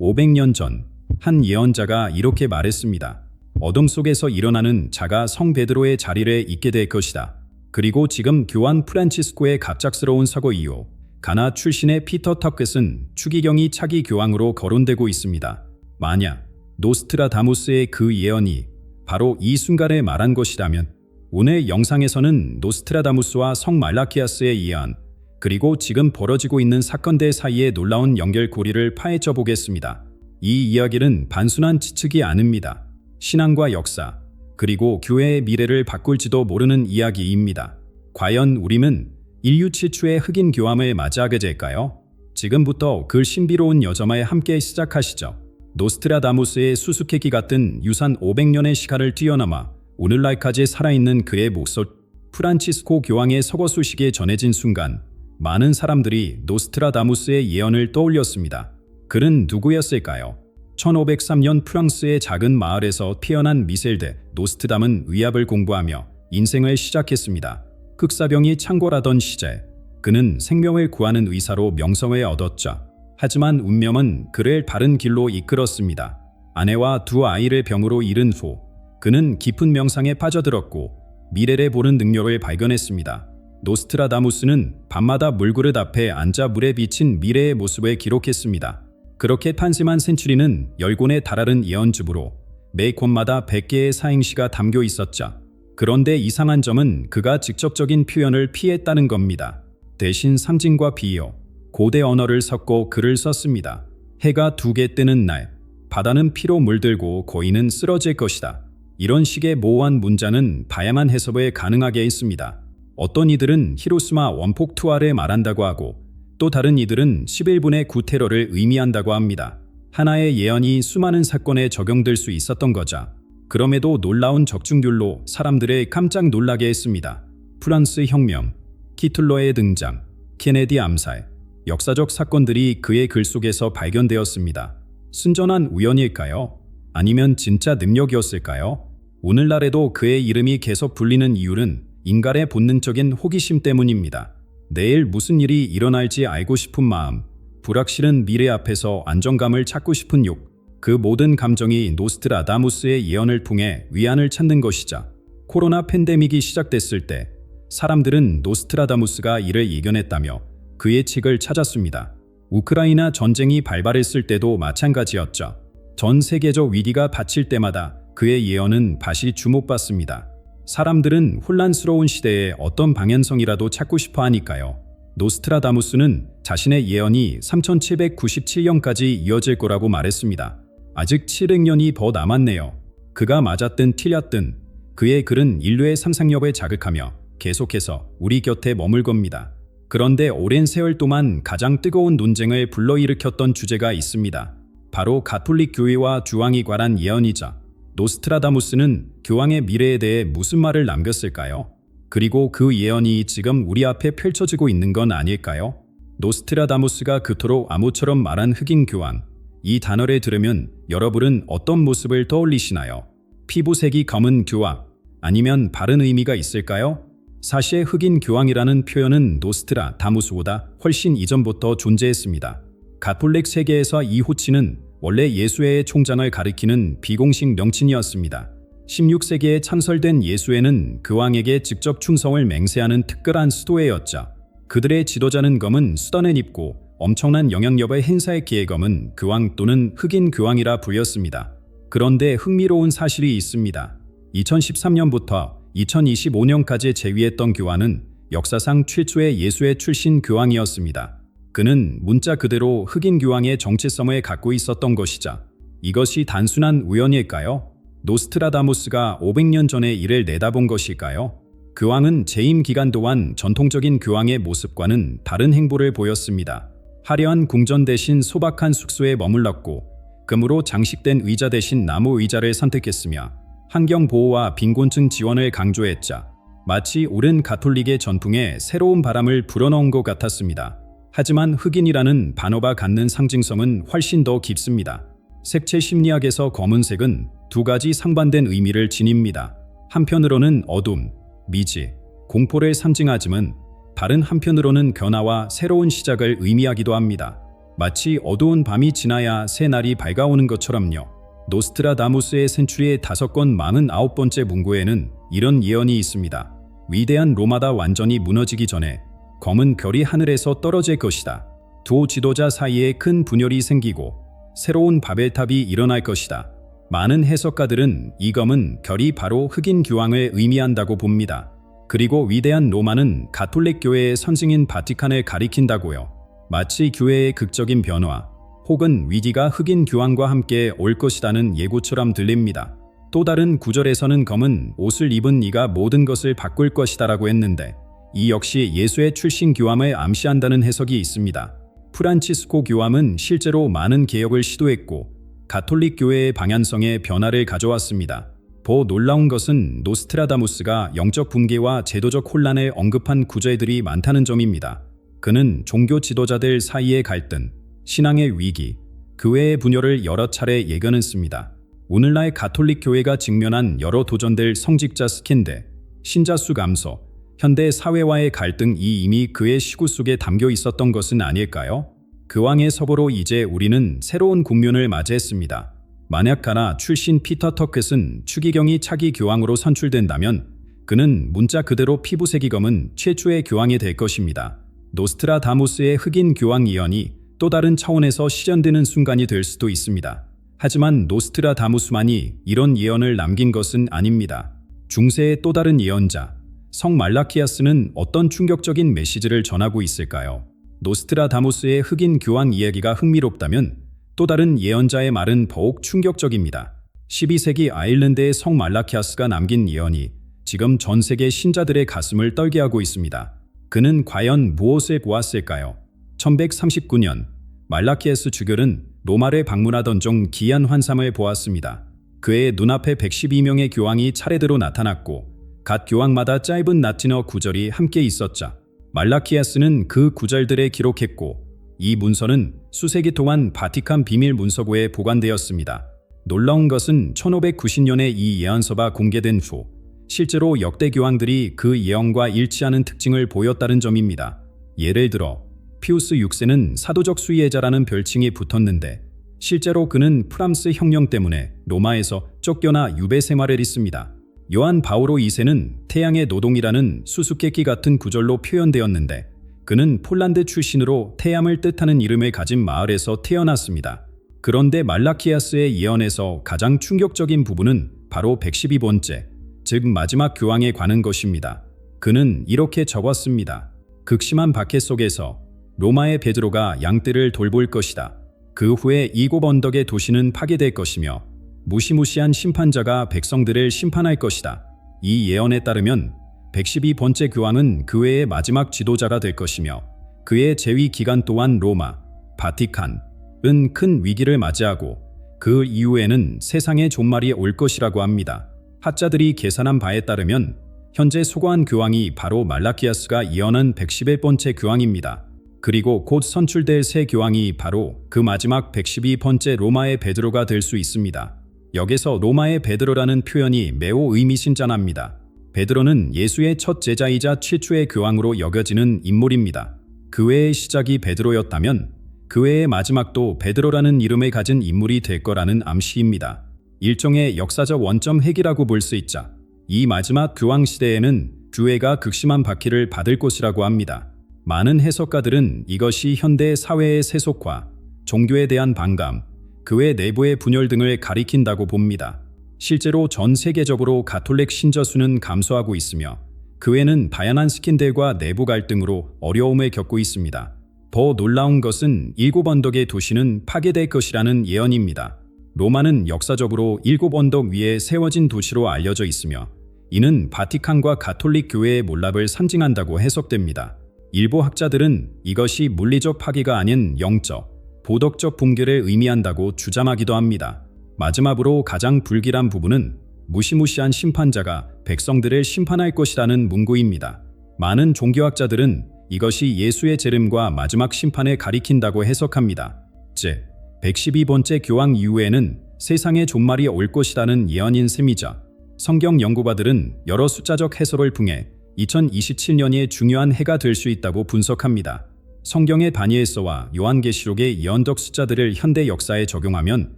500년 전 한 예언자가 이렇게 말했습니다. 어둠 속에서 일어나는 자가 성 베드로의 자리를 잇게 될 것이다. 그리고 지금 교황 프란치스코의 갑작스러운 사고 이후 가나 출신의 피터 터켓은 추기경이 차기 교황으로 거론되고 있습니다. 만약 노스트라다무스의 그 예언이 바로 이 순간에 말한 것이라면 오늘 영상에서는 노스트라다무스와 성 말라키아스의 예언, 그리고 지금 벌어지고 있는 사건들 사이의 놀라운 연결고리를 파헤쳐 보겠습니다. 이 이야기는 단순한 추측이 아닙니다. 신앙과 역사, 그리고 교회의 미래를 바꿀지도 모르는 이야기입니다. 과연 우리는 인류 최초의 흑인 교황을 맞이하게 될까요? 지금부터 그 신비로운 여정을 함께 시작하시죠. 노스트라다무스의 수수께끼 같은 유산 500년의 시간을 뛰어넘어 오늘날까지 살아있는 그의 목소리, 프란치스코 교황의 서거 소식이 전해진 순간 많은 사람들이 노스트라다무스의 예언을 떠올렸습니다. 그는 누구였을까요? 1503년 프랑스의 작은 마을에서 피어난 미셀 노스트담은 의학을 공부하며 인생을 시작했습니다. 흑사병이 창궐하던 시절 그는 생명을 구하는 의사로 명성을 얻었죠. 하지만 운명은 그를 바른 길로 이끌었습니다. 아내와 두 아이를 병으로 잃은 후 그는 깊은 명상에 빠져들었고 미래를 보는 능력을 발견했습니다. 노스트라다무스는 밤마다 물그릇 앞에 앉아 물에 비친 미래의 모습을 기록했습니다. 그렇게 탄생한 센츄리는 10권의 달아른 예언집으로 매 권마다 100개의 사행시가 담겨 있었죠. 그런데 이상한 점은 그가 직접적인 표현을 피했다는 겁니다. 대신 상징과 비유, 고대 언어를 섞고 글을 썼습니다. 해가 2개 뜨는 날, 바다는 피로 물들고 고인은 쓰러질 것이다. 이런 식의 모호한 문자는 다양한 해석을 가능하게 했습니다. 어떤 이들은 히로시마 원폭 투하를 말한다고 하고 또 다른 이들은 11분의 구테러를 의미한다고 합니다. 하나의 예언이 수많은 사건에 적용될 수 있었던 거죠. 그럼에도 놀라운 적중률로 사람들을 깜짝 놀라게 했습니다. 프랑스 혁명, 히틀러의 등장, 케네디 암살, 역사적 사건들이 그의 글 속에서 발견되었습니다. 순전한 우연일까요? 아니면 진짜 능력이었을까요? 오늘날에도 그의 이름이 계속 불리는 이유는 인간의 본능적인 호기심 때문입니다. 내일 무슨 일이 일어날지 알고 싶은 마음, 불확실한 미래 앞에서 안정감을 찾고 싶은 욕, 그 모든 감정이 노스트라다무스의 예언을 통해 위안을 찾는 것이죠. 코로나 팬데믹이 시작됐을 때 사람들은 노스트라다무스가 이를 예견했다며 그의 책을 찾았습니다. 우크라이나 전쟁이 발발했을 때도 마찬가지였죠. 전 세계적 위기가 닥칠 때마다 그의 예언은 다시 주목받습니다. 사람들은 혼란스러운 시대에 어떤 방향성이라도 찾고 싶어 하니까요. 노스트라다무스는 자신의 예언이 3797년까지 이어질 거라고 말했습니다. 아직 700년이 더 남았네요. 그가 맞았든 틀렸든 그의 글은 인류의 상상력을 자극하며 계속해서 우리 곁에 머물 겁니다. 그런데 오랜 세월 동안 가장 뜨거운 논쟁을 불러일으켰던 주제가 있습니다. 바로 가톨릭 교회와 주왕이 관한 예언이자 노스트라다무스는 교황의 미래에 대해 무슨 말을 남겼을까요? 그리고 그 예언이 지금 우리 앞에 펼쳐지고 있는 건 아닐까요? 노스트라다무스가 그토록 암호처럼 말한 흑인 교황, 이 단어를 들으면 여러분은 어떤 모습을 떠올리시나요? 피부색이 검은 교황, 아니면 다른 의미가 있을까요? 사실 흑인 교황이라는 표현은 노스트라다무스보다 훨씬 이전부터 존재했습니다. 가톨릭 세계에서 이 호칭은 원래 예수회의 총장을 가리키는 비공식 명칭이었습니다. 16세기에 창설된 예수회는 교황에게 직접 충성을 맹세하는 특별한 수도회였죠. 그들의 지도자는 검은 수단을 입고 엄청난 영향력을 행사했기에 검은 교황 또는 흑인 교황이라 불렸습니다. 그런데 흥미로운 사실이 있습니다. 2013년부터 2025년까지 재위했던 교황은 역사상 최초의 예수회 출신 교황이었습니다. 그는 문자 그대로 흑인 교황의 정체성을 갖고 있었던 것이자 이것이 단순한 우연일까요? 노스트라다무스가 500년 전의 일을 내다본 것일까요? 교황은 재임 기간 동안 전통적인 교황의 모습과는 다른 행보를 보였습니다. 화려한 궁전 대신 소박한 숙소에 머물렀고 금으로 장식된 의자 대신 나무 의자를 선택했으며 환경보호와 빈곤층 지원을 강조했자 마치 오랜 가톨릭의 전통에 새로운 바람을 불어넣은 것 같았습니다. 하지만 흑인이라는 단어가 갖는 상징성은 훨씬 더 깊습니다. 색채 심리학에서 검은색은 두 가지 상반된 의미를 지닙니다. 한편으로는 어둠, 미지, 공포를 상징하지만 다른 한편으로는 변화와 새로운 시작을 의미하기도 합니다. 마치 어두운 밤이 지나야 새 날이 밝아오는 것처럼요. 노스트라다무스의 센츄리의 5권 49번째 문구에는 이런 예언이 있습니다. 위대한 로마가 완전히 무너지기 전에 검은 별이 하늘에서 떨어질 것이다. 두 지도자 사이에 큰 분열이 생기고 새로운 바벨탑이 일어날 것이다. 많은 해석가들은 이 검은 별이 바로 흑인 교황을 의미한다고 봅니다. 그리고 위대한 로마는 가톨릭 교회의 선징인 바티칸을 가리킨다고요. 마치 교회의 극적인 변화 혹은 위기가 흑인 교황과 함께 올 것이라는 예고처럼 들립니다. 또 다른 구절에서는 검은 옷을 입은 이가 모든 것을 바꿀 것이다라고 했는데 이 역시 예수의 출신 교황을 암시한다는 해석이 있습니다. 프란치스코 교황은 실제로 많은 개혁을 시도했고 가톨릭 교회의 방향성에 변화를 가져왔습니다. 더 놀라운 것은 노스트라다무스가 영적 붕괴와 제도적 혼란을 언급한 구절들이 많다는 점입니다. 그는 종교 지도자들 사이의 갈등, 신앙의 위기, 교회의 분열을 여러 차례 예견했습니다. 오늘날 가톨릭 교회가 직면한 여러 도전들 성직자 스캔들, 신자 수 감소, 현대 사회와의 갈등이 이미 그의 시구 속에 담겨 있었던 것은 아닐까요? 교황의 서보로 이제 우리는 새로운 국면을 맞이했습니다. 만약 가나 출신 피터 터켓은 추기경이 차기 교황으로 선출된다면 그는 문자 그대로 피부색이 검은 최초의 교황이 될 것입니다. 노스트라다무스의 흑인 교황 예언이 또 다른 차원에서 실현되는 순간이 될 수도 있습니다. 하지만 노스트라다무스만이 이런 예언을 남긴 것은 아닙니다. 중세의 또 다른 예언자, 성 말라키아스는 어떤 충격적인 메시지를 전하고 있을까요? 노스트라다무스의 흑인 교황 이야기가 흥미롭다면 또 다른 예언자의 말은 더욱 충격적입니다. 12세기 아일랜드의 성 말라키아스가 남긴 예언이 지금 전 세계 신자들의 가슴을 떨게 하고 있습니다. 그는 과연 무엇을 보았을까요? 1139년 말라키아스 주결은 로마를 방문하던 중 기이한 환상을 보았습니다. 그의 눈앞에 112명의 교황이 차례대로 나타났고 각 교황마다 짧은 라틴어 구절이 함께 있었자 말라키아스는 그 구절들을 기록했고 이 문서는 수세기 동안 바티칸 비밀 문서고에 보관되었습니다. 놀라운 것은 1590년에 이 예언서가 공개된 후 실제로 역대 교황들이 그 예언과 일치하는 특징을 보였다는 점입니다. 예를 들어 피우스 6세는 사도적 수의자라는 별칭이 붙었는데 실제로 그는 프랑스 혁명 때문에 로마에서 쫓겨나 유배 생활을 했습니다. 요한 바오로 2세는 태양의 노동이라는 수수께끼 같은 구절로 표현되었는데 그는 폴란드 출신으로 태양을 뜻하는 이름을 가진 마을에서 태어났습니다. 그런데 말라키아스의 예언에서 가장 충격적인 부분은 바로 112번째, 즉 마지막 교황에 관한 것입니다. 그는 이렇게 적었습니다. 극심한 박해 속에서 로마의 베드로가 양떼를 돌볼 것이다. 그 후에 이곱 언덕의 도시는 파괴될 것이며 무시무시한 심판자가 백성들을 심판할 것이다. 이 예언에 따르면 112번째 교황은 교회의 마지막 지도자가 될 것이며 그의 재위 기간 또한 로마, 바티칸은 큰 위기를 맞이하고 그 이후에는 세상의 종말이 올 것이라고 합니다. 학자들이 계산한 바에 따르면 현재 소거한 교황이 바로 말라키아스가 예언한 111번째 교황입니다. 그리고 곧 선출될 새 교황이 바로 그 마지막 112번째 로마의 베드로가 될 수 있습니다. 여기서 로마의 베드로라는 표현이 매우 의미심장합니다. 베드로는 예수의 첫 제자이자 최초의 교황으로 여겨지는 인물입니다. 교회의 시작이 베드로였다면 교회의 마지막도 베드로라는 이름을 가진 인물이 될 거라는 암시입니다. 일종의 역사적 원점 핵이라고 볼 수 있자 이 마지막 교황 시대에는 교회가 극심한 박해를 받을 것이라고 합니다. 많은 해석가들은 이것이 현대 사회의 세속화, 종교에 대한 반감, 교회 내부의 분열 등을 가리킨다고 봅니다. 실제로 전 세계적으로 가톨릭 신자 수는 감소하고 있으며 교회는 다양한 스캔들과 내부 갈등으로 어려움을 겪고 있습니다. 더 놀라운 것은 일곱 언덕의 도시는 파괴될 것이라는 예언입니다. 로마는 역사적으로 일곱 언덕 위에 세워진 도시로 알려져 있으며 이는 바티칸과 가톨릭 교회의 몰락을 상징한다고 해석됩니다. 일부 학자들은 이것이 물리적 파괴가 아닌 영적, 도덕적 붕괴를 의미한다고 주장하기도 합니다. 마지막으로 가장 불길한 부분은 무시무시한 심판자가 백성들을 심판할 것이라는 문구입니다. 많은 종교학자들은 이것이 예수의 재림과 마지막 심판을 가리킨다고 해석합니다. 즉, 112번째 교황 이후에는 세상의 종말이 올 것이라는 예언인 셈이죠. 성경 연구가들은 여러 숫자적 해석을 통해 2027년이 중요한 해가 될 수 있다고 분석합니다. 성경의 다니엘서와 요한계시록의 예언적 숫자들을 현대 역사에 적용하면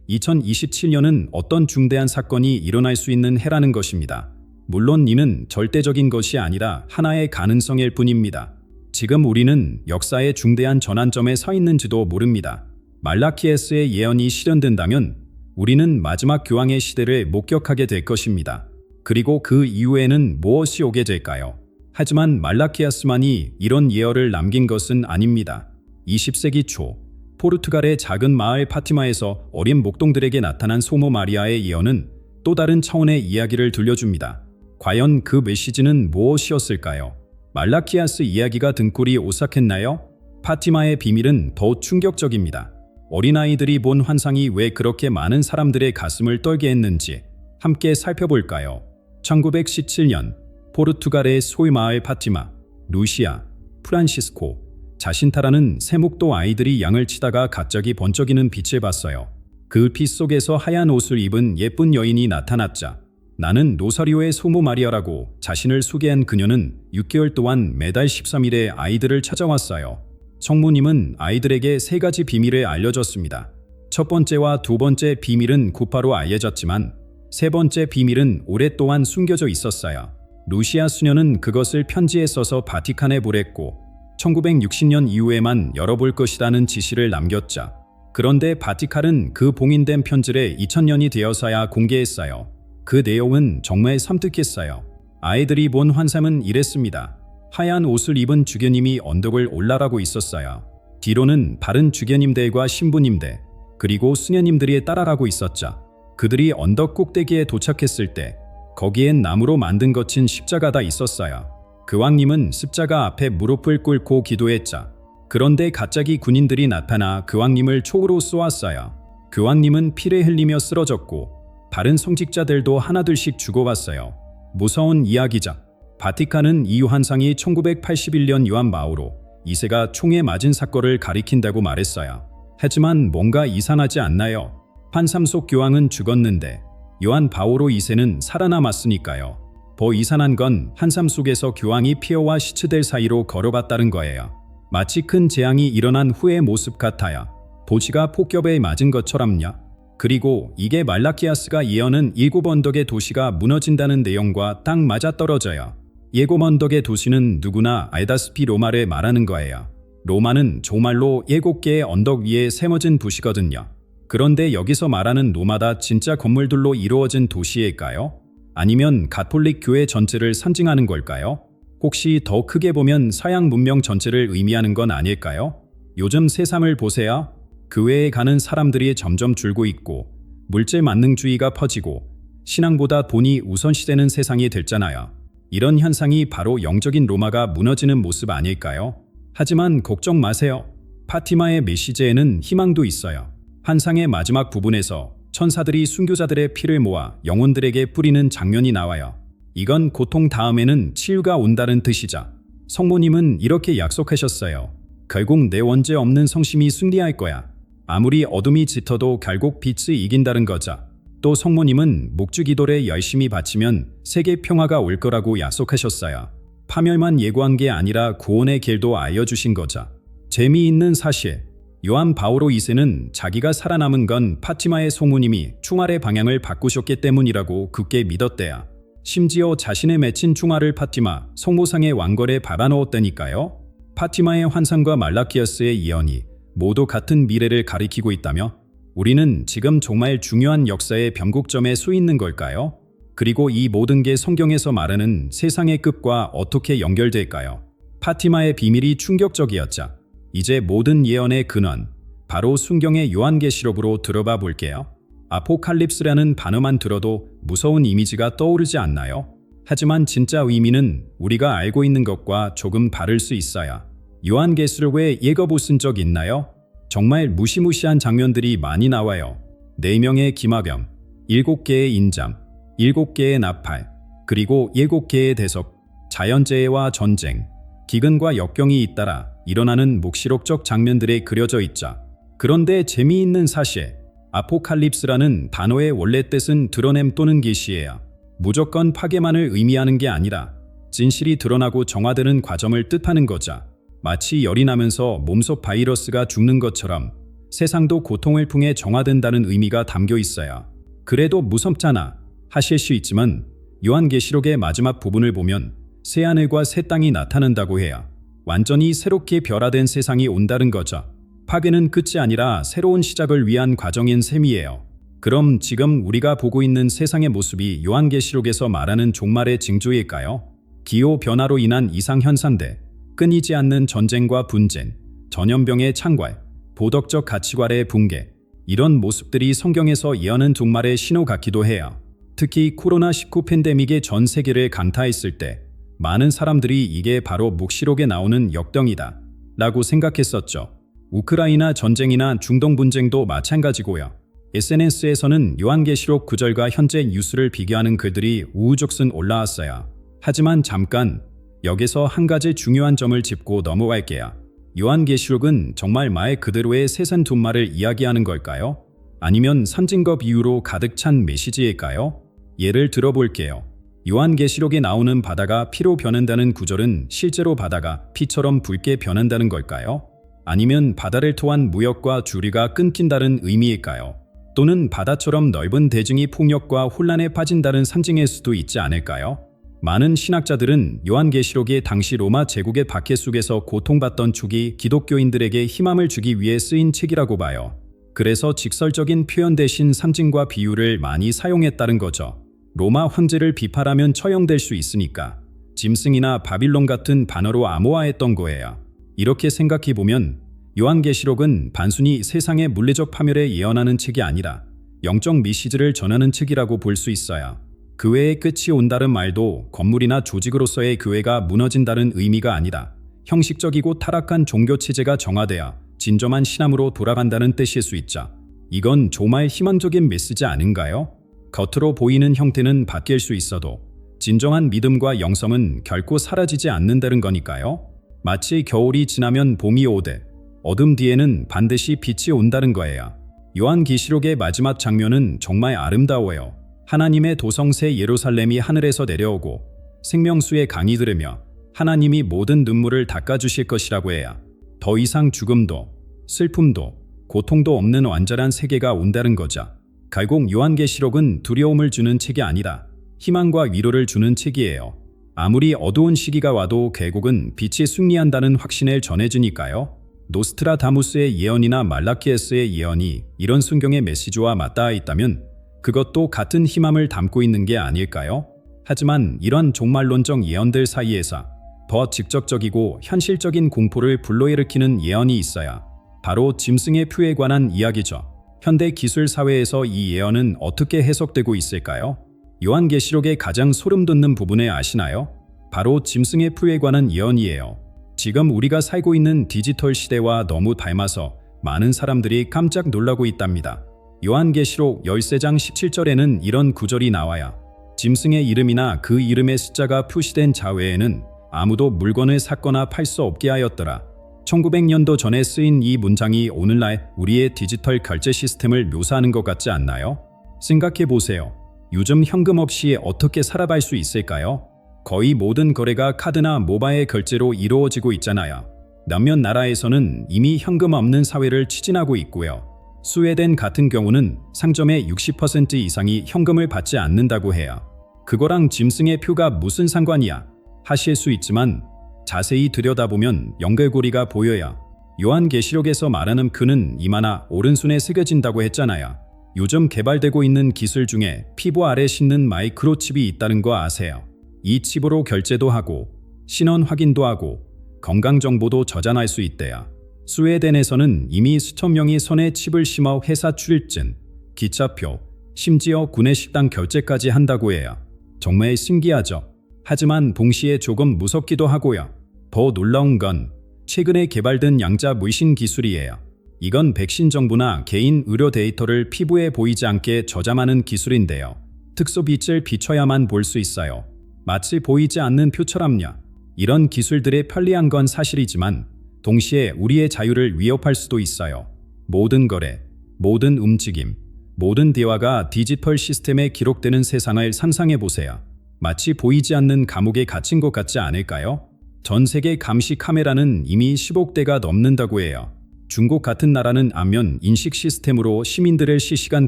2027년은 어떤 중대한 사건이 일어날 수 있는 해라는 것입니다. 물론 이는 절대적인 것이 아니라 하나의 가능성일 뿐입니다. 지금 우리는 역사의 중대한 전환점에 서 있는지도 모릅니다. 말라키에스의 예언이 실현된다면 우리는 마지막 교황의 시대를 목격하게 될 것입니다. 그리고 그 이후에는 무엇이 오게 될까요? 하지만 말라키아스만이 이런 예언을 남긴 것은 아닙니다. 20세기 초 포르투갈의 작은 마을 파티마에서 어린 목동들에게 나타난 소모 마리아의 예언은 또 다른 차원의 이야기를 들려줍니다. 과연 그 메시지는 무엇이었을까요? 말라키아스 이야기가 등골이 오싹했나요? 파티마의 비밀은 더 충격적입니다. 어린아이들이 본 환상이 왜 그렇게 많은 사람들의 가슴을 떨게 했는지 함께 살펴볼까요? 1917년 포르투갈의 소이마을 파티마, 루시아, 프란시스코, 자신타라는 세목도 아이들이 양을 치다가 갑자기 번쩍이는 빛을 봤어요. 그 빛 속에서 하얀 옷을 입은 예쁜 여인이 나타났자 나는 노사리오의 소모 마리아라고 자신을 소개한 그녀는 6개월 동안 매달 13일에 아이들을 찾아왔어요. 성모님은 아이들에게 3가지 비밀을 알려줬습니다. 첫 번째와 두 번째 비밀은 곧바로 알려졌지만 세 번째 비밀은 오랫동안 숨겨져 있었어요. 루시아 수녀는 그것을 편지에 써서 바티칸에 보냈고 1960년 이후에만 열어볼 것이라는 지시를 남겼자 그런데 바티칸은 그 봉인된 편지를 2000년이 되어서야 공개했어요. 그 내용은 정말 섬뜩했어요. 아이들이 본 환상은 이랬습니다. 하얀 옷을 입은 주교님이 언덕을 올라가고 있었어요. 뒤로는 바른 주교님들과 신부님들 그리고 수녀님들이 따라가고 있었죠. 그들이 언덕 꼭대기에 도착했을 때 거기엔 나무로 만든 거친 십자가가 있었어요. 교황님은 십자가 앞에 무릎을 꿇고 기도했자 그런데 갑자기 군인들이 나타나 교황님을 총으로 쏘았어요. 교황님은 피를 흘리며 쓰러졌고 다른 성직자들도 하나둘씩 죽어갔어요. 무서운 이야기자. 바티칸은 이 환상이 1981년 요한 마우로 2세가 총에 맞은 사건을 가리킨다고 말했어요. 하지만 뭔가 이상하지 않나요? 환상 속 교황은 죽었는데 요한 바오로 2세는 살아남았으니까요. 더 이상한 건 환상 속에서 교황이 폐허와 시체들 사이로 걸어갔다는 거예요. 마치 큰 재앙이 일어난 후의 모습 같아요. 도시가 폭격에 맞은 것처럼요. 그리고 이게 말라키아스가 예언은 7 언덕의 도시가 무너진다는 내용과 딱 맞아떨어져요. 7 언덕의 도시는 누구나 알다시피 로마를 말하는 거예요. 로마는 정말로 7개의 언덕 위에 세워진 도시거든요. 그런데 여기서 말하는 로마가 진짜 건물들로 이루어진 도시일까요? 아니면 가톨릭 교회 전체를 상징하는 걸까요? 혹시 더 크게 보면 서양 문명 전체를 의미하는 건 아닐까요? 요즘 세상을 보세요. 교회에 가는 사람들이 점점 줄고 있고 물질 만능주의가 퍼지고 신앙보다 돈이 우선시되는 세상이 됐잖아요. 이런 현상이 바로 영적인 로마가 무너지는 모습 아닐까요? 하지만 걱정 마세요. 파티마의 메시지에는 희망도 있어요. 환상의 마지막 부분에서 천사들이 순교자들의 피를 모아 영혼들에게 뿌리는 장면이 나와요. 이건 고통 다음에는 치유가 온다는 뜻이자 성모님은 이렇게 약속하셨어요. 결국 내 원죄 없는 성심이 승리할 거야. 아무리 어둠이 짙어도 결국 빛이 이긴다는 거죠. 또 성모님은 목주기도를 열심히 바치면 세계 평화가 올 거라고 약속하셨어요. 파멸만 예고한 게 아니라 구원의 길도 알려주신 거죠. 재미있는 사실, 요한 바오로 2세는 자기가 살아남은 건 파티마의 성모님이 충활의 방향을 바꾸셨기 때문이라고 굳게 믿었대요. 심지어 자신의 맺힌 충활을 파티마 성모상의 왕걸에 박아넣었다니까요. 파티마의 환상과 말라키아스의 예언이 모두 같은 미래를 가리키고 있다며 우리는 지금 정말 중요한 역사의 변곡점에 서 있는 걸까요? 그리고 이 모든 게 성경에서 말하는 세상의 끝과 어떻게 연결될까요? 파티마의 비밀이 충격적이었죠. 이제 모든 예언의 근원, 바로 순경의 요한계시록으로 들어봐 볼게요. 아포칼립스라는 단어만 들어도 무서운 이미지가 떠오르지 않나요? 하지만 진짜 의미는 우리가 알고 있는 것과 조금 다를 수 있어요. 요한계시록에 읽어보신 적 있나요? 정말 무시무시한 장면들이 많이 나와요. 4명의 기마병, 7개의 인잠, 7개의 나팔, 그리고 7개의 대석, 자연재해와 전쟁, 기근과 역경이 잇따라 일어나는 묵시록적 장면들에 그려져 있죠. 그런데 재미있는 사실, 아포칼립스라는 단어의 원래 뜻은 드러냄 또는 계시예요. 무조건 파괴만을 의미하는 게 아니라 진실이 드러나고 정화되는 과정을 뜻하는 거죠. 마치 열이 나면서 몸속 바이러스가 죽는 것처럼 세상도 고통을 통해 정화된다는 의미가 담겨 있어요. 그래도 무섭잖아 하실 수 있지만 요한계시록의 마지막 부분을 보면 새하늘과 새 땅이 나타난다고 해요. 완전히 새롭게 변화된 세상이 온다는 거죠. 파괴는 끝이 아니라 새로운 시작을 위한 과정인 셈이에요. 그럼 지금 우리가 보고 있는 세상의 모습이 요한계시록에서 말하는 종말의 징조일까요? 기후 변화로 인한 이상현상들, 끊이지 않는 전쟁과 분쟁, 전염병의 창궐, 도덕적 가치관의 붕괴, 이런 모습들이 성경에서 예언하는 종말의 신호 같기도 해요. 특히 코로나19 팬데믹이 전 세계를 강타했을 때 많은 사람들이 이게 바로 묵시록에 나오는 역병이다 라고 생각했었죠. 우크라이나 전쟁이나 중동 분쟁도 마찬가지고요. SNS에서는 요한계시록 9절과 현재 뉴스를 비교하는 글들이 우후죽순 올라왔어요. 하지만 잠깐 여기서 한 가지 중요한 점을 짚고 넘어갈게요. 요한계시록은 정말 말 그대로의 세상 종말을 이야기하는 걸까요? 아니면 선진과 비유로 가득 찬 메시지일까요? 예를 들어볼게요. 요한계시록에 나오는 바다가 피로 변한다는 구절은 실제로 바다가 피처럼 붉게 변한다는 걸까요? 아니면 바다를 통한 무역과 주류가 끊긴다는 의미일까요? 또는 바다처럼 넓은 대중이 폭력과 혼란에 빠진다는 상징일 수도 있지 않을까요? 많은 신학자들은 요한계시록이 당시 로마 제국의 박해 속에서 고통받던 초기 기독교인들에게 희망을 주기 위해 쓰인 책이라고 봐요. 그래서 직설적인 표현 대신 상징과 비유를 많이 사용했다는 거죠. 로마 황제를 비판하면 처형될 수 있으니까 짐승이나 바빌론 같은 단어로 암호화했던 거예요. 이렇게 생각해보면 요한계시록은 단순히 세상의 물리적 파멸에 예언하는 책이 아니라 영적 메시지를 전하는 책이라고 볼 수 있어요. 교회의 끝이 온다는 말도 건물이나 조직으로서의 교회가 무너진다는 의미가 아니라 형식적이고 타락한 종교체제가 정화되어 진정한 신앙으로 돌아간다는 뜻일 수 있죠. 이건 정말 희망적인 메시지 아닌가요? 겉으로 보이는 형태는 바뀔 수 있어도 진정한 믿음과 영성은 결코 사라지지 않는다는 거니까요. 마치 겨울이 지나면 봄이 오듯 어둠 뒤에는 반드시 빛이 온다는 거예요. 요한계시록의 마지막 장면은 정말 아름다워요. 하나님의 도성새 예루살렘이 하늘에서 내려오고 생명수의 강이 흐르며 하나님이 모든 눈물을 닦아주실 것이라고 해요. 더 이상 죽음도 슬픔도 고통도 없는 완전한 세계가 온다는 거죠. 결국 요한계시록은 두려움을 주는 책이 아니라 희망과 위로를 주는 책이에요. 아무리 어두운 시기가 와도 결국은 빛이 승리한다는 확신을 전해주니까요. 노스트라다무스의 예언이나 말라키에스의 예언이 이런 성경의 메시지와 맞닿아 있다면 그것도 같은 희망을 담고 있는 게 아닐까요? 하지만 이런 종말론적 예언들 사이에서 더 직접적이고 현실적인 공포를 불러일으키는 예언이 있어야 바로 짐승의 표에 관한 이야기죠. 현대 기술 사회에서 이 예언은 어떻게 해석되고 있을까요? 요한계시록의 가장 소름 돋는 부분을 아시나요? 바로 짐승의 표에 관한 예언이에요. 지금 우리가 살고 있는 디지털 시대와 너무 닮아서 많은 사람들이 깜짝 놀라고 있답니다. 요한계시록 13장 17절에는 이런 구절이 나와요. 짐승의 이름이나 그 이름의 숫자가 표시된 자외에는 아무도 물건을 샀거나 팔 수 없게 하였더라. 1900년도 전에 쓰인 이 문장이 오늘날 우리의 디지털 결제 시스템을 묘사하는 것 같지 않나요? 생각해 보세요. 요즘 현금 없이 어떻게 살아갈 수 있을까요? 거의 모든 거래가 카드나 모바일 결제로 이루어지고 있잖아요. 몇몇 나라에서는 이미 현금 없는 사회를 추진하고 있고요. 스웨덴 같은 경우는 상점의 60% 이상이 현금을 받지 않는다고 해요. 그거랑 짐승의 표가 무슨 상관이야? 하실 수 있지만 자세히 들여다보면 연결고리가 보여요. 요한계시록에서 말하는 그는 이마나 오른손에 새겨진다고 했잖아요. 요즘 개발되고 있는 기술 중에 피부 아래 싣는 마이크로칩이 있다는 거 아세요? 이 칩으로 결제도 하고 신원 확인도 하고 건강정보도 저장할 수 있대요. 스웨덴에서는 이미 수천 명이 손에 칩을 심어 회사 출입증, 기차표, 심지어 구내식당 결제까지 한다고 해요. 정말 신기하죠? 하지만 동시에 조금 무섭기도 하고요. 더 놀라운 건 최근에 개발된 양자 물신 기술이에요. 이건 백신 정보나 개인 의료 데이터를 피부에 보이지 않게 저장하는 기술인데요. 특수빛을 비춰야만 볼 수 있어요. 마치 보이지 않는 표처럼요. 이런 기술들의 편리한 건 사실이지만 동시에 우리의 자유를 위협할 수도 있어요. 모든 거래, 모든 움직임, 모든 대화가 디지털 시스템에 기록되는 세상을 상상해 보세요. 마치 보이지 않는 감옥에 갇힌 것 같지 않을까요? 전 세계 감시 카메라는 이미 10억 대가 넘는다고 해요. 중국 같은 나라는 안면 인식 시스템으로 시민들을 실시간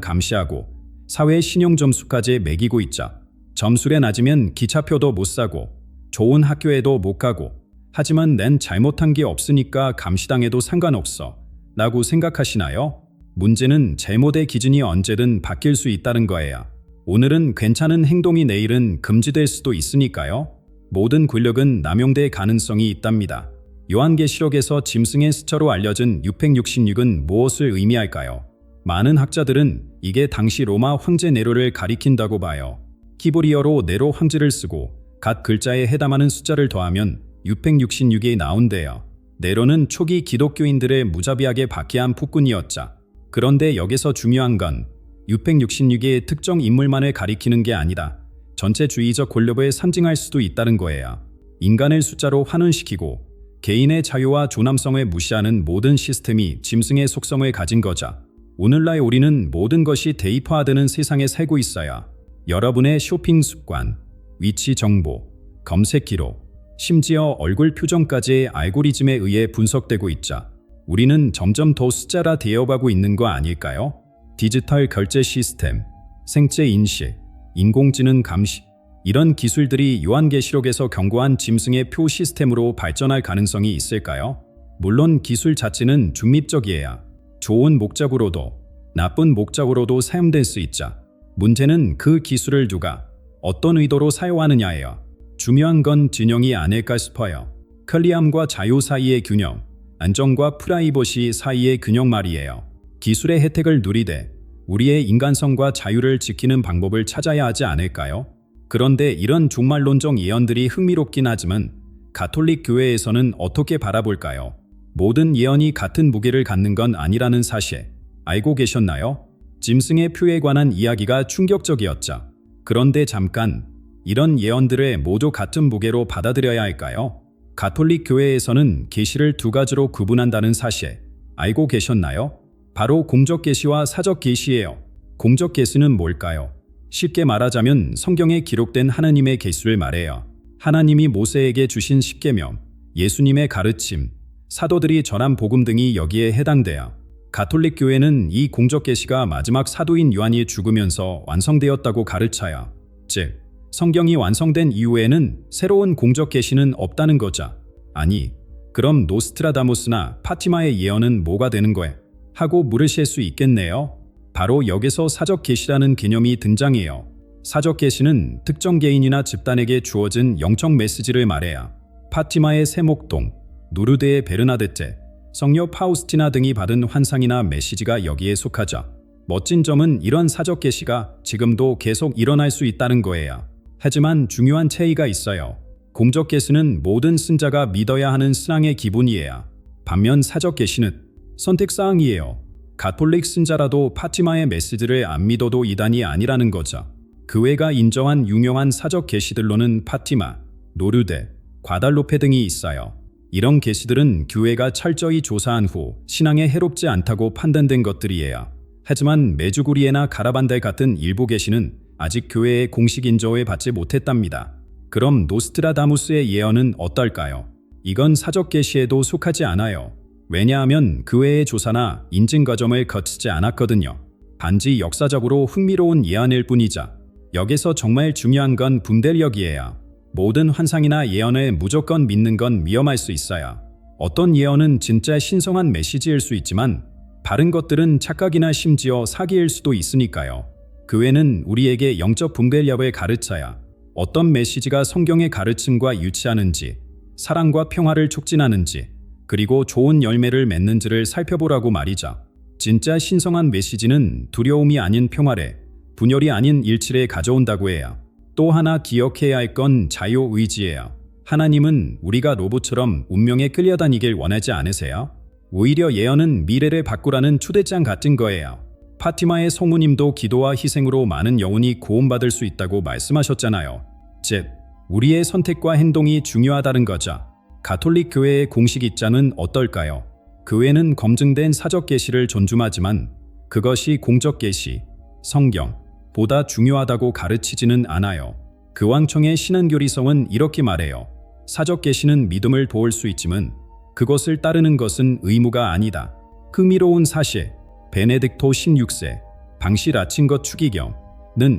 감시하고 사회 신용 점수까지 매기고 있죠. 점수가 낮으면 기차표도 못 사고 좋은 학교에도 못 가고, 하지만 난 잘못한 게 없으니까 감시당해도 상관없어 라고 생각하시나요? 문제는 잘못의 기준이 언제든 바뀔 수 있다는 거예요. 오늘은 괜찮은 행동이 내일은 금지될 수도 있으니까요. 모든 권력은 남용될 가능성이 있답니다. 요한계시록에서 짐승의 숫자로 알려진 666은 무엇을 의미할까요? 많은 학자들은 이게 당시 로마 황제 네로를 가리킨다고 봐요. 히브리어로 네로 황제를 쓰고 각 글자에 해당하는 숫자를 더하면 666이 나온대요. 네로는 초기 기독교인들을 무자비하게 박해한 폭군이었죠. 그런데 여기서 중요한 건 666의 특정 인물만을 가리키는 게 아니라 전체주의적 권력을 상징할 수도 있다는 거예요. 인간을 숫자로 환원시키고 개인의 자유와 존엄성을 무시하는 모든 시스템이 짐승의 속성을 가진 거죠. 오늘날 우리는 모든 것이 데이터화되는 세상에 살고 있어요. 여러분의 쇼핑 습관, 위치 정보, 검색 기록, 심지어 얼굴 표정까지 알고리즘에 의해 분석되고 있죠. 우리는 점점 더 숫자라 되어가고 있는 거 아닐까요? 디지털 결제 시스템, 생체 인식, 인공지능 감시, 이런 기술들이 요한계시록에서 경고한 짐승의 표 시스템으로 발전할 가능성이 있을까요? 물론 기술 자체는 중립적이에요. 좋은 목적으로도 나쁜 목적으로도 사용될 수 있죠. 문제는 그 기술을 누가 어떤 의도로 사용하느냐예요. 중요한 건 균형이 아닐까 싶어요. 편리함과 자유 사이의 균형, 안정과 프라이버시 사이의 균형 말이에요. 기술의 혜택을 누리되 우리의 인간성과 자유를 지키는 방법을 찾아야 하지 않을까요? 그런데 이런 종말론적 예언들이 흥미롭긴 하지만 가톨릭 교회에서는 어떻게 바라볼까요? 모든 예언이 같은 무게를 갖는 건 아니라는 사실 알고 계셨나요? 짐승의 표에 관한 이야기가 충격적이었죠. 그런데 잠깐, 이런 예언들을 모두 같은 무게로 받아들여야 할까요? 가톨릭 교회에서는 계시를 두 가지로 구분한다는 사실 알고 계셨나요? 바로 공적 계시와 사적 계시예요. 공적 계시는 뭘까요? 쉽게 말하자면 성경에 기록된 하나님의 계시를 말해요. 하나님이 모세에게 주신 십계명, 예수님의 가르침, 사도들이 전한 복음 등이 여기에 해당돼요. 가톨릭 교회는 이 공적 계시가 마지막 사도인 요한이 죽으면서 완성되었다고 가르쳐요. 즉, 성경이 완성된 이후에는 새로운 공적 계시는 없다는 거죠. 아니, 그럼 노스트라다무스나 파티마의 예언은 뭐가 되는 거야? 하고 물으실 수 있겠네요. 바로 여기서 사적 계시라는 개념이 등장해요. 사적 계시는 특정 개인이나 집단에게 주어진 영적 메시지를 말해요. 파티마의 세목동, 누르드의 베르나데테, 성녀 파우스티나 등이 받은 환상이나 메시지가 여기에 속하죠. 멋진 점은 이런 사적 계시가 지금도 계속 일어날 수 있다는 거예요. 하지만 중요한 차이가 있어요. 공적 계시는 모든 신자가 믿어야 하는 신앙의 기본이에요. 반면 사적 계시는 선택사항이에요. 가톨릭 신자라도 파티마의 메시지를 안 믿어도 이단이 아니라는 거죠. 교회가 인정한 유명한 사적 계시들로는 파티마, 노르데, 과달로페 등이 있어요. 이런 계시들은 교회가 철저히 조사한 후 신앙에 해롭지 않다고 판단된 것들이에요. 하지만 메주구리에나 가라반달 같은 일부 계시는 아직 교회의 공식 인정을 받지 못했답니다. 그럼 노스트라다무스의 예언은 어떨까요? 이건 사적 계시에도 속하지 않아요. 왜냐하면 그 외의 조사나 인증 과정을 거치지 않았거든요. 단지 역사적으로 흥미로운 예언일 뿐이자 여기서 정말 중요한 건 분별력이에요. 모든 환상이나 예언을 무조건 믿는 건 위험할 수 있어요. 어떤 예언은 진짜 신성한 메시지일 수 있지만 다른 것들은 착각이나 심지어 사기일 수도 있으니까요. 교회는 우리에게 영적 분별력을 가르쳐야 어떤 메시지가 성경의 가르침과 일치하는지, 사랑과 평화를 촉진하는지, 그리고 좋은 열매를 맺는지를 살펴보라고 말이죠. 진짜 신성한 메시지는 두려움이 아닌 평화를, 분열이 아닌 일치를 가져온다고 해요. 또 하나 기억해야 할 건 자유의지예요. 하나님은 우리가 로봇처럼 운명에 끌려다니길 원하지 않으세요? 오히려 예언은 미래를 바꾸라는 초대장 같은 거예요. 파티마의 성우님도 기도와 희생으로 많은 영혼이 구원받을 수 있다고 말씀하셨잖아요. 즉, 우리의 선택과 행동이 중요하다는 거죠. 가톨릭 교회의 공식 입장은 어떨까요? 교회는 검증된 사적 계시를 존중하지만 그것이 공적 계시, 성경, 보다 중요하다고 가르치지는 않아요. 교황청의 신앙교리성은 이렇게 말해요. 사적 계시는 믿음을 도울 수 있지만 그것을 따르는 것은 의무가 아니다. 흥미로운 사실, 베네딕토 16세 방시 라친거 추기경은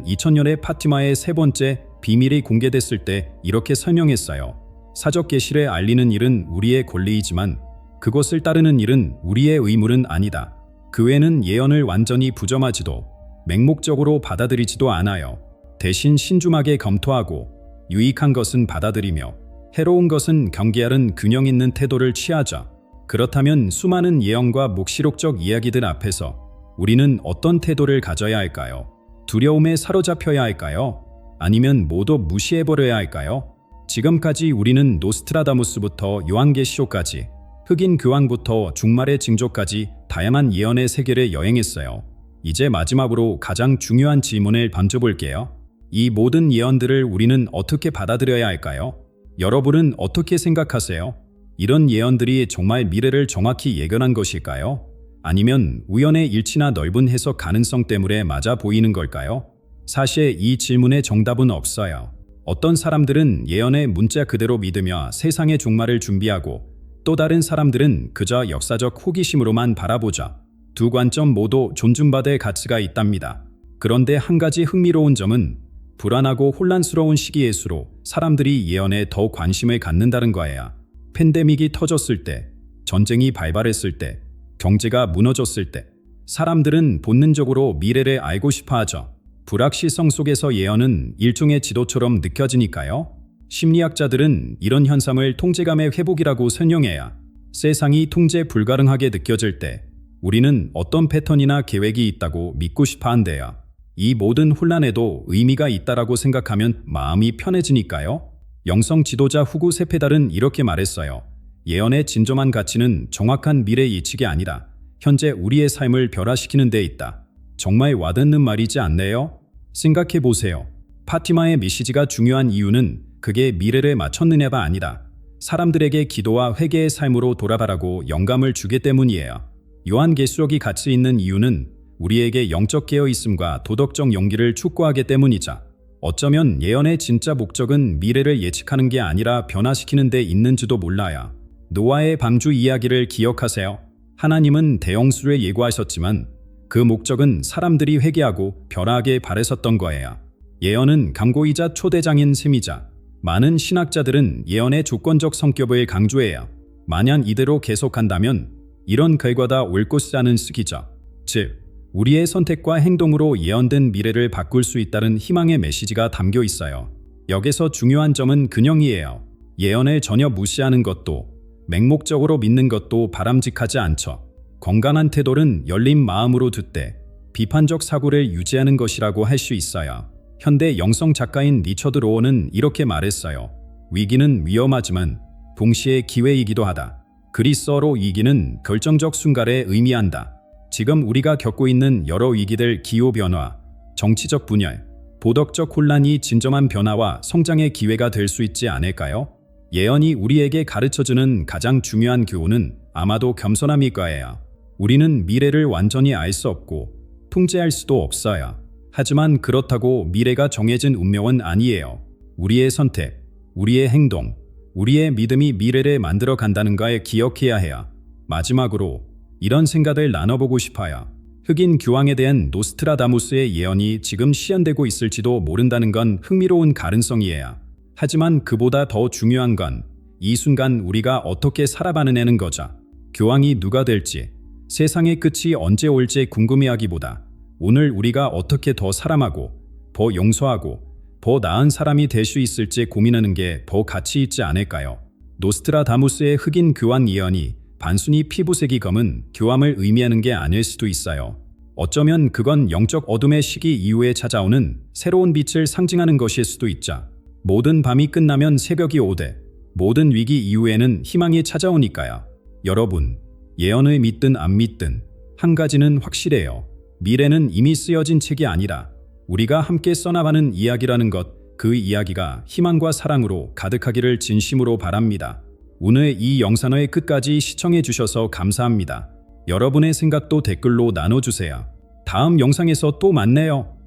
2000년에 파티마의 세 번째 비밀이 공개됐을 때 이렇게 설명했어요. 사적 계시를 알리는 일은 우리의 권리이지만 그것을 따르는 일은 우리의 의무는 아니다. 교회는 예언을 완전히 부정하지도 맹목적으로 받아들이지도 않아요. 대신 신중하게 검토하고 유익한 것은 받아들이며 해로운 것은 경계하는 균형 있는 태도를 취하자. 그렇다면 수많은 예언과 묵시록적 이야기들 앞에서 우리는 어떤 태도를 가져야 할까요? 두려움에 사로잡혀야 할까요? 아니면 모두 무시해버려야 할까요? 지금까지 우리는 노스트라다무스부터 요한계시록까지 흑인 교황부터 종말의 징조까지 다양한 예언의 세계를 여행했어요. 이제 마지막으로 가장 중요한 질문을 던져볼게요. 이 모든 예언들을 우리는 어떻게 받아들여야 할까요? 여러분은 어떻게 생각하세요? 이런 예언들이 정말 미래를 정확히 예견한 것일까요? 아니면 우연의 일치나 넓은 해석 가능성 때문에 맞아 보이는 걸까요? 사실 이 질문에 정답은 없어요. 어떤 사람들은 예언의 문자 그대로 믿으며 세상의 종말을 준비하고 또 다른 사람들은 그저 역사적 호기심으로만 바라보자. 두 관점 모두 존중받을 가치가 있답니다. 그런데 한 가지 흥미로운 점은 불안하고 혼란스러운 시기일수록 사람들이 예언에 더 관심을 갖는다는 거예요. 팬데믹이 터졌을 때, 전쟁이 발발했을 때, 경제가 무너졌을 때 사람들은 본능적으로 미래를 알고 싶어 하죠. 불확실성 속에서 예언은 일종의 지도처럼 느껴지니까요. 심리학자들은 이런 현상을 통제감의 회복이라고 설명해야 세상이 통제 불가능하게 느껴질 때 우리는 어떤 패턴이나 계획이 있다고 믿고 싶어 한대요. 이 모든 혼란에도 의미가 있다라고 생각하면 마음이 편해지니까요. 영성 지도자 후구 세페달은 이렇게 말했어요. 예언의 진정한 가치는 정확한 미래 예측이 아니라 현재 우리의 삶을 변화시키는 데 있다. 정말 와닿는 말이지 않나요? 생각해 보세요. 파티마의 메시지가 중요한 이유는 그게 미래를 맞췄느냐가 아니다. 사람들에게 기도와 회개의 삶으로 돌아가라고 영감을 주기 때문이에요. 요한계시록이 가치 있는 이유는 우리에게 영적 깨어있음과 도덕적 용기를 촉구하기 때문이자 어쩌면 예언의 진짜 목적은 미래를 예측하는 게 아니라 변화시키는 데 있는지도 몰라요. 노아의 방주 이야기를 기억하세요. 하나님은 대홍수를 예고하셨지만 그 목적은 사람들이 회개하고 변화하길 바랬었던 거예요. 예언은 강고이자 초대장인 셈이자 많은 신학자들은 예언의 조건적 성격을 강조해요. 만약 이대로 계속한다면 이런 결과가 올 것이라는 시기죠. 즉, 우리의 선택과 행동으로 예언된 미래를 바꿀 수 있다는 희망의 메시지가 담겨 있어요. 여기서 중요한 점은 균형이에요. 예언을 전혀 무시하는 것도 맹목적으로 믿는 것도 바람직하지 않죠. 건강한 태도는 열린 마음으로 듣되 비판적 사고를 유지하는 것이라고 할 수 있어요. 현대 영성 작가인 리처드 로어는 이렇게 말했어요. 위기는 위험하지만 동시에 기회이기도 하다. 그리스어로 위기는 결정적 순간에 의미한다. 지금 우리가 겪고 있는 여러 위기들, 기후변화, 정치적 분열, 도덕적 혼란이 진정한 변화와 성장의 기회가 될 수 있지 않을까요? 예언이 우리에게 가르쳐주는 가장 중요한 교훈은 아마도 겸손함일 거예요. 우리는 미래를 완전히 알 수 없고 통제할 수도 없어요. 하지만 그렇다고 미래가 정해진 운명은 아니에요. 우리의 선택, 우리의 행동, 우리의 믿음이 미래를 만들어 간다는 걸 기억해야 해요. 마지막으로 이런 생각을 나눠보고 싶어요. 흑인 교황에 대한 노스트라다무스의 예언이 지금 실현되고 있을지도 모른다는 건 흥미로운 가능성이에요. 하지만 그보다 더 중요한 건 이 순간 우리가 어떻게 살아가느냐는 거죠. 교황이 누가 될지, 세상의 끝이 언제 올지 궁금해하기보다 오늘 우리가 어떻게 더 사랑하고, 더 용서하고, 더 나은 사람이 될 수 있을지 고민하는 게 더 가치 있지 않을까요? 노스트라다무스의 흑인 교황 예언이 단순히 피부색이 검은 교황을 의미하는 게 아닐 수도 있어요. 어쩌면 그건 영적 어둠의 시기 이후에 찾아오는 새로운 빛을 상징하는 것일 수도 있죠. 모든 밤이 끝나면 새벽이 오되 모든 위기 이후에는 희망이 찾아오니까요. 여러분, 예언을 믿든 안 믿든 한 가지는 확실해요. 미래는 이미 쓰여진 책이 아니라 우리가 함께 써나가는 이야기라는 것, 그 이야기가 희망과 사랑으로 가득하기를 진심으로 바랍니다. 오늘 이 영상을 끝까지 시청해 주셔서 감사합니다. 여러분의 생각도 댓글로 나눠주세요. 다음 영상에서 또 만나요.